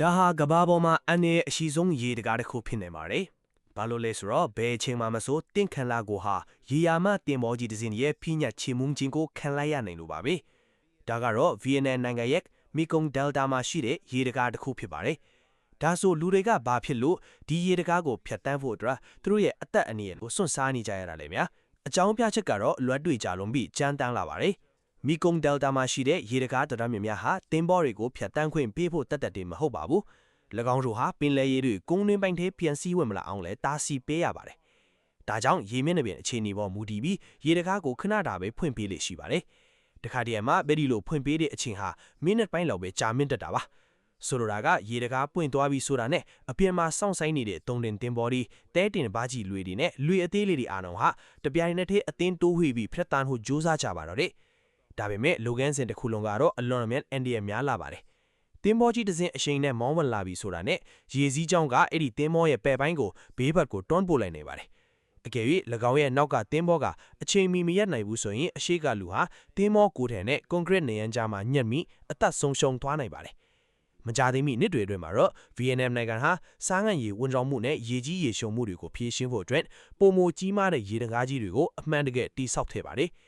ဒါဟာကဘာပေါ်မှာအန်ရဲ့အရှိဆုံးရေတကားတစ်ခုဖြစ်နေပါတယ်။ဘာလို့လဲဆိုတော့ဘယ်အချိန်မှမဆိုတင့်ခံလာကိုဟာရေယာမတင်ပေါ်ကြီးတစ်စင်းရဲ့ဖိညတ်ချေမှုန်းခြင်းကိုခံလိုက်ရနိုင်လို့ပါပဲ။ဒါကတော့ VNN နိုင်ငံရဲ့မီကုံဒယ်တာမှာရှိတဲ့ရေတကားတစ်ခုဖြစ်ပါတယ်။ဒါဆိုလူတွေကဘာဖြစ်လို့ဒီရေတကားကိုဖျက်ဆီးဖို့အတွက်သူတို့ရဲ့အသက်အန္တရာယ်ကိုစွန့်စားနေကြရတာလဲဗျာ။အကြောင်းပြချက်ကတော့လွတ်တွေ့ကြလုံးပြီးကြမ်းတမ်းလာပါတယ်။မီကုံဒယ်တာမှာရှိတဲ့ရေတကားတော်များများဟာတင်ပေါ်တွေကိုဖျက်ဆီးခွင့်ပေးဖို့တတ်တယ်မဟုတ်ပါဘူး။၎င်းတို့ဟာပင်လယ်ရေတွေကုန်းတွင်းပိုင်းထဲပြန်စီးဝင်မလာအောင်လဲတားဆီးပေးရပါတယ်။ဒါကြောင့်ရေမျက်နှာပြင်အခြေအနေပေါ်မူတည်ပြီးရေတကားကိုခဏတာပဲဖွင့်ပေးလေရှိပါတယ်။တခါတည်းမှာဘယ်ဒီလိုဖွင့်ပေးတဲ့အချိန်ဟာမိနစ်ပိုင်းလောက်ပဲကြာမြင့်တတ်တာပါ။ဆိုလိုတာကရေတကားပွင့်သွားပြီးဆိုတာနဲ့အပြင်မှာစောင့်ဆိုင်နေတဲ့တုံတင်တင်ပေါ်ဒီတဲတင်ဘာကြီးလွေတွေနဲ့လွေအသေးလေးတွေအားလုံးဟာတပြိုင်နက်တည်းအသင်းတိုးဝှေ့ပြီးဖျက်တမ်းဖို့ကြိုးစားကြပါတော့တယ်။ဒါပေမဲ့လုပ်ငန်းစဉ်တစ်ခုလုံးကတော့အလွန်အမြတ်အန်ဒီရများလာပါတယ်။တင်းမောကြီးတစ်စင်းအရှိန်နဲ့မောင်းဝင်လာပြီဆိုတာနဲ့ရေစည်းကြောင်းကအဲ့ဒီတင်းမောရဲ့ပယ်ပိုင်းကိုဘေးဘက်ကိုတွန်းပို့လိုက်နေပါတယ်။အကယ်၍၎င်းရဲ့နောက်ကတင်းမောကအချိန်မီမရက်နိုင်ဘူးဆိုရင်အရှိကလူဟာတင်းမောကိုယ်ထည်နဲ့ကွန်ကရစ်နေရန်ကြားမှာညှက်မိအသက်ဆုံးရှုံးသွားနိုင်ပါတယ်။မကြသေးမီနှစ်တွေအတွင်းမှာတော့ VNM နိုင်ငံဟာစားငံရေဝန်ဆောင်မှုနဲ့ရေကြီးရေရှုံမှုတွေကိုဖြေရှင်းဖို့အတွက်ပုံမကြီးမားတဲ့ရေတကားကြီးတွေကိုအမှန်တကယ်တိဆောက်ခဲ့ပါတယ်။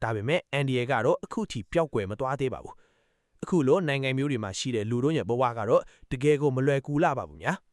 ဒါပေမဲ့အန်ဒီရဲကတော့အခုထိပျောက်ကွယ်မသွားသေးပါဘူး။အခုလိုနိုင်ငံမျိုးတွေမှာရှိတဲ့လူတို့ရဲ့ဘဝကတော့တကယ်ကိုမလွယ်ကူလာပါဘူးညာ။